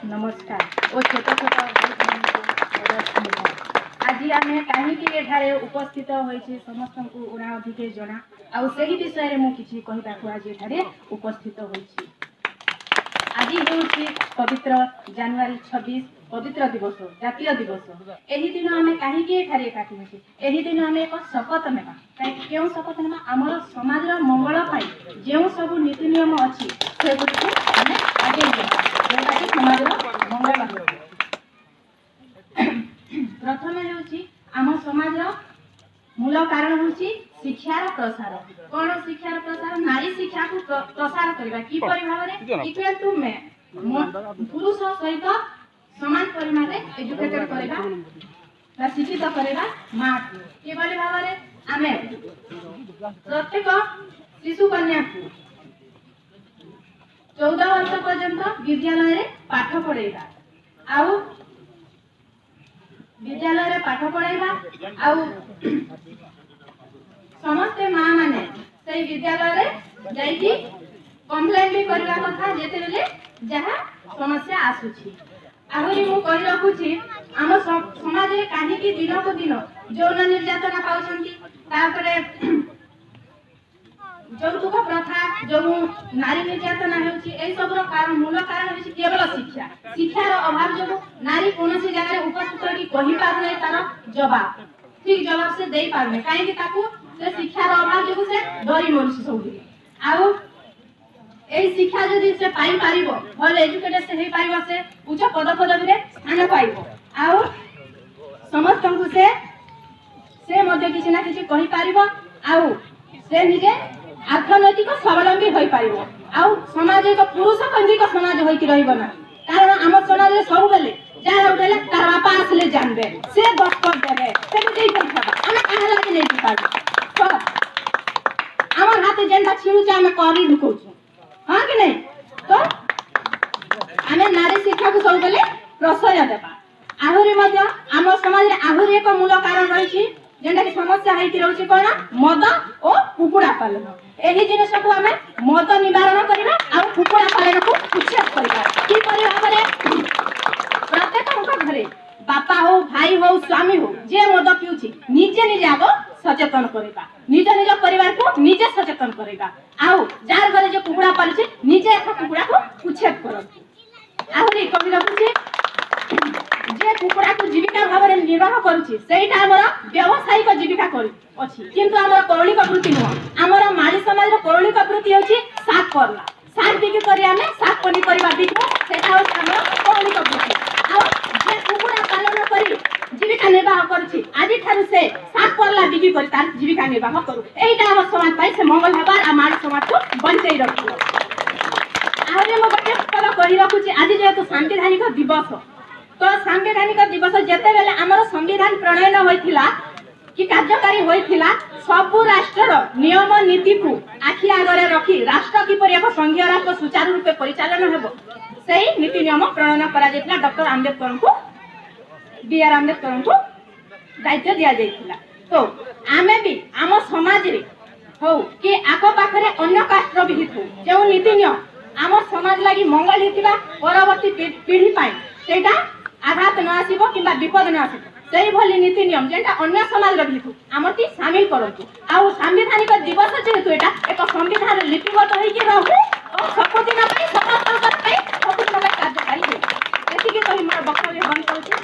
नमस्कार और छोट छोट आज आम कहीं उपस्थित होती समस्त को उड़ा अधिके जना आउ से विषय में किसी कहवाक आज एठारे उपस्थित होती। आज हूँ पवित्र जनवरी 26 पवित्र दिवस जातीय दिवस। यही दिन आम कहीं एकाठी होती यही दिन आम एक शपथ नेबा क्यों शपथ नेबा आमर समाज मंगल जो सब नीति नियम अच्छी से आम आगे जोटाकि समाज मंगल हो। प्रथम हूँ आम समाज मूल कारण हूँ शिक्षार प्रसार। कौन शिक्षार प्रसार? नारी शिक्षा को प्रसार करवा किपर भाव इक्वल टू मैन पुरुष सहित समान परिमाण एजुकेटेड करवा शिक्षित करवा माँ किपर भाव आम प्रत्येक शिशु कन्या को 14 वर्ष पर्यंत विद्यालय पाठ पढ़ेगा आउ विद्यालय पाठ पढ़ाइबा आउ समस्ते माँ माने से विद्यालय जाइकी कंप्लेन भी करवा कथा जेते बेले जहाँ समस्या आसुची। आहरी मु कहि रखुची आम समाज रे काहे कि दिन को दिन यौन निर्यातना पाउछंती तापरे যৌতুক प्रथा जो नारी निर्यातना होउची सब कारण मूल कारण होउची केवल शिक्षा। शिक्षार अभाव जो नारी कौन सी जगह उपस्थित होगी कहि पार नहीं तार जवाब ठीक जवाब से दे पार नहीं काहे कि ताकू से शिक्षार अभाव जो से डरी मरसी सब आउ ए शिक्षा जदी से पाई पारिबो भल एजुकेटेड से हे पारिबो से उच्च पद पदवी रे स्थान पाइबो आउ समस्त को से मध्ये किछि ना किछि कहि पारिबो आउ से निजे अर्थनैतिक स्वावलंबी हो पारिबो आउ समाज एक पुरुष केंद्रिक समाज होइकी रहइबो ना। कारण आम समाज रे सब बेले जा उठेले तार बापा आसले जानबे से दस्तखत देबे से देई पछाबा हम काहे लागि नै पारबो तो हमर हाथे जेंडा छिड़ुचे हम करी ढुकौछु हां कि नै तो हमें नारी शिक्षा को सब बेले प्रश्रय देबा। आहुरी मध्य आम समाज रे आहुरी एक मूल कारण रहिछि जेंडा की समस्या हेकि रहउछि कोन मद और कुकुड़ा पालन। एही जिनिस को हमें मद निवारण करबा आ कुकुड़ा पालन को उच्छेद करबा कि भाव में प्रत्येक घरे बापा हो भाई हो स्वामी हो जे मद पिउछि निजे निजे आगो सचेतन करबा निज निज परिवार को निजे सचेतन करबा आउ जार घरे जे कुकुड़ा पालछि निजे एक कुकुड़ा को उच्छेद करबा। आहुरी कहि रखुछि जे कुकुड़ा को जीविका भाव में निर्वाह करुछि सेटा हमर व्यावसायिक जीविका करी अछि किंतु हमर कौलिक वृत्ति न हमर माली समाज रो कौलिक वृत्ति होछि साग करला साग बिक्री करी हमें साग पनी परिबा बिकू सेटा होछि हमर कौलिक वृत्ति आ जे कुकुड़ा पालन करी जीविका निर्वाह करुछि आजि थारु से साग करला बिक्री करी तार जीविका निर्वाह करू एटा हमर समाज पाई से मंगल हेबार आ माली समाज को बंचै रखू। आरे म गटे कला कहि रखुछि आज जेतु सांविधानिक दिवस तो सांविधानिक दिवस जेते बेले हमर संविधान प्रणयन होइथिला कि कार्यकारी होइथिला सब राष्ट्र नियम नीति को आखि आगरे रखी राष्ट्र किपर एक संघीय राष्ट्र सुचारू रूपे परिचालन हेबो सेही नीति नियम प्रणयन करा जेतिला डॉक्टर आंबेडकर को बीआर आंबेडकर को दायित्व दिया जाइथिला। तो आमे भी आम समाज रे हो कि आको पाखरे अन्य कास्ट भी हितु जो नीति नियम आम समाज लागि मंगल हितिबा परवर्ती पीढ़ी पाई सेटा आघात न आसीबो किबा विपद न आसीबो सेही भली नीति नियम जेटा अन्य समाज रहितु आमती शामिल करंतु आउ सांविधानिक दिवस जेहेतु एटा एक संविधान लिपिबद्ध होई कि रहू और सब दिन पई सफलता पई सब दिन कार्यकारी हो एति के कहि मोर वक्तव्य बंद करूछी।